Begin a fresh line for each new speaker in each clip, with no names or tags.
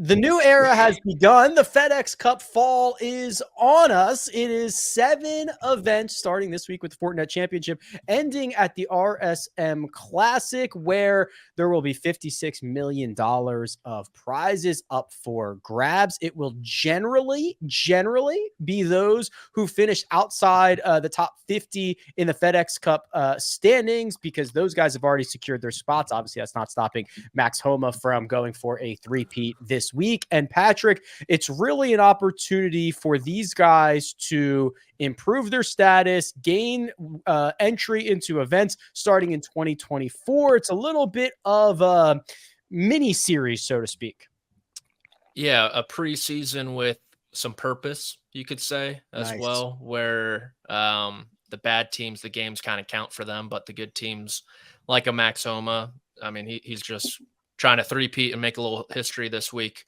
The new era has begun. The FedEx Cup Fall is on us. It is 7 events starting this week with the Fortinet Championship, ending at the RSM Classic, where there will be $56 million of prizes up for grabs. It will generally be those who finish outside the top 50 in the FedEx Cup standings, because those guys have already secured their spots. Obviously, that's not stopping Max Homa from going for a three-peat this week. And Patrick, it's really an opportunity for these guys to improve their status, gain entry into events starting in 2024. It's a little bit of a mini series, so to speak.
Yeah, a preseason with some purpose, you could say, as well, where the bad teams, the games kind of count for them, but the good teams like a Max Homa, I mean, he's just trying to three-peat and make a little history this week.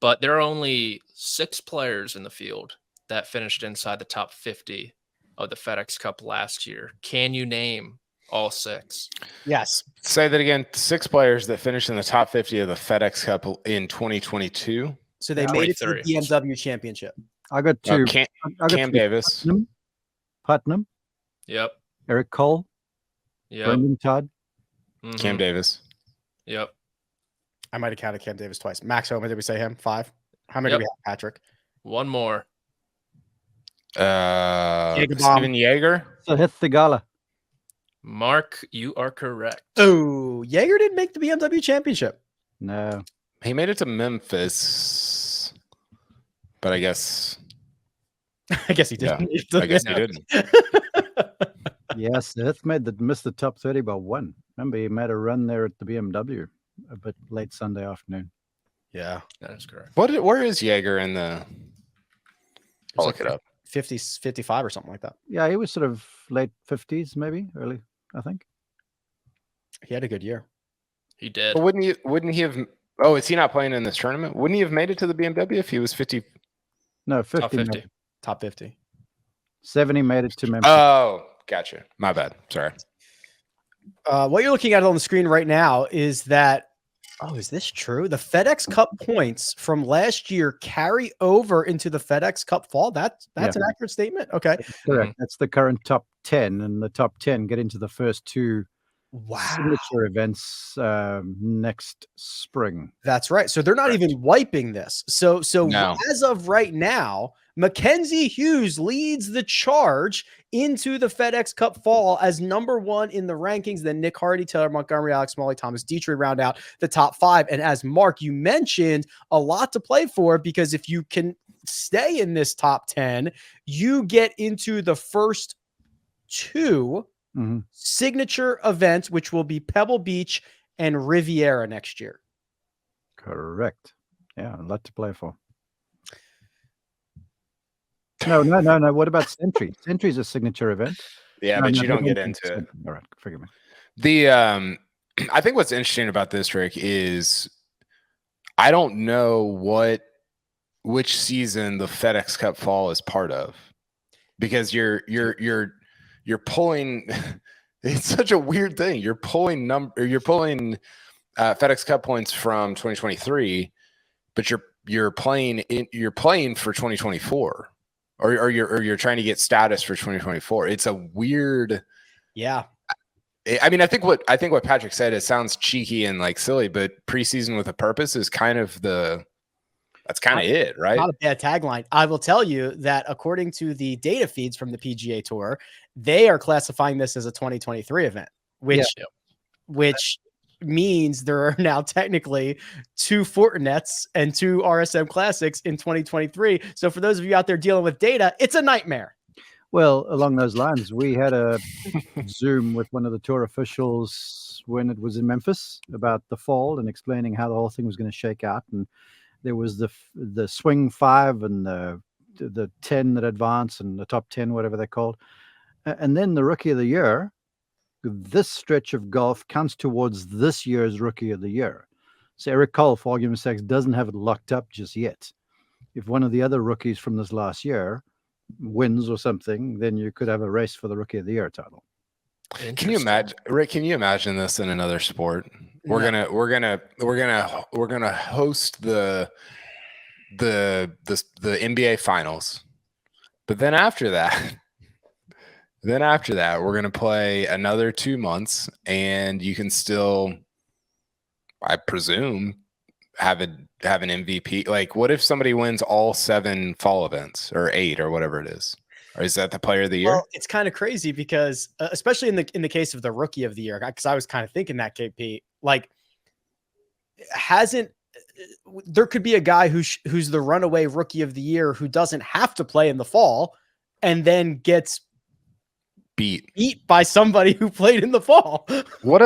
But there are only 6 players in the field that finished inside the top 50 of the FedEx Cup last year. Can you name all 6?
Yes. Say that again. 6 players that finished in the top 50 of the FedEx Cup in 2022.
So they made it to the BMW Championship.
I got 2.
Cam Davis.
Putnam.
Yep.
Eric Cole.
Yep.
Brendan Todd.
Mm-hmm.
Cam Davis.
Yep.
I might have counted Cam Davis twice. Max Homa, did we say him? 5? How many do we have, Patrick?
1 more.
Steven Yeager.
So hit the gala.
Mark, you are correct.
Oh, Yeager didn't make the BMW Championship.
No.
He made it to Memphis, but I guess
he didn't.
Yeah, I guess he didn't.
Yes, Seth missed the top 30 by 1. Remember, he made a run there at the BMW a bit late Sunday afternoon.
Yeah,
that is correct.
Where is Yeager in the? I'll look it up.
50, 55 or something like that.
Yeah, he was sort of late 50s, maybe early, I think.
He had a good year.
He did.
But wouldn't he have? Oh, is he not playing in this tournament? Wouldn't he have made it to the BMW if he was 50?
No, 50.
Top 50.
Top 50.
70 made it to Memphis.
Oh, gotcha. My bad. Sorry.
What you're looking at on the screen right now is that, is this true? The FedEx Cup points from last year carry over into the FedEx Cup Fall. That's an accurate statement. Okay.
Correct. That's the current top 10, and the top 10 get into the first 2 signature events next spring.
That's right. So they're not even wiping this. So
no.
As of right now, Mackenzie Hughes leads the charge into the FedEx Cup Fall as number 1 in the rankings. Then Nick Hardy, Taylor Montgomery, Alex Smalley, Thomas Dietrich round out the top 5. And as Mark, you mentioned, a lot to play for, because if you can stay in this top 10, you get into the first 2 signature events, which will be Pebble Beach and Riviera next year.
Correct. Yeah, a lot to play for. No. What about Sentry? Sentry's a signature event.
Yeah, but you don't get into it.
All right, forgive me.
I think what's interesting about this, Rick, is I don't know which season the FedEx Cup Fall is part of, because you're pulling. It's such a weird thing. You're pulling FedEx Cup points from 2023, but you're playing for 2024. Or you're trying to get status for 2024. It's a weird.
Yeah.
I mean, I think what Patrick said, it sounds cheeky and like silly, but preseason with a purpose is kind of it, right?
Not a bad tagline. I will tell you that according to the data feeds from the PGA Tour, they are classifying this as a 2023 event, which means there are now technically 2 Fortinets and 2 RSM Classics in 2023. So for those of you out there dealing with data, it's a nightmare.
Well, along those lines, we had a Zoom with one of the tour officials when it was in Memphis about the fall and explaining how the whole thing was going to shake out. And there was the swing 5 and the 10 that advance and the top 10, whatever they're called. And then the rookie of the year. This stretch of golf counts towards this year's rookie of the year. So Eric Cole, for argument's sake, doesn't have it locked up just yet. If one of the other rookies from this last year wins or something, then you could have a race for the rookie of the year title.
Can you imagine, Rick? Can you imagine this in another sport? We're gonna host the NBA finals, but then after that, we're gonna play another 2 months, and you can still, I presume, have an MVP. Like, what if somebody wins all 7 fall events or 8 or whatever it is? Or is that the player of the year?
Well, it's kind of crazy because, especially in the case of the rookie of the year, because I was kind of thinking that, KP, like, there could be a guy who's the runaway rookie of the year who doesn't have to play in the fall and then gets beat by somebody who played in the fall.
What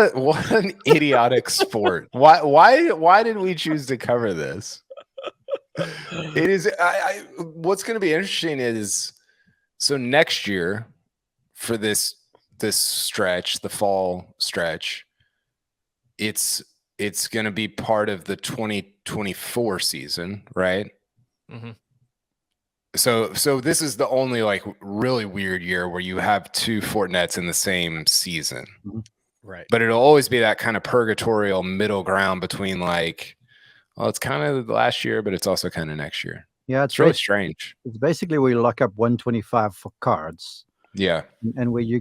an idiotic sport. Why did we choose to cover this? It is what's going to be interesting is, so next year for this stretch, the fall stretch, it's going to be part of the 2024 season, right?
Mm-hmm.
So this is the only like really weird year where you have 2 Fortinets in the same season.
Right.
But it'll always be that kind of purgatorial middle ground between, like, well, it's kind of last year, but it's also kind of next year.
Yeah,
it's really strange.
It's basically where you lock up 125 for cards.
Yeah.
And where you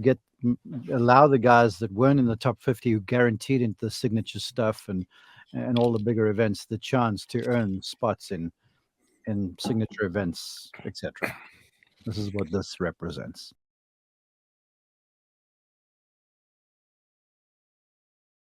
allow the guys that weren't in the top 50 who guaranteed into the signature stuff and all the bigger events the chance to earn spots in signature events, etc. This is what this represents.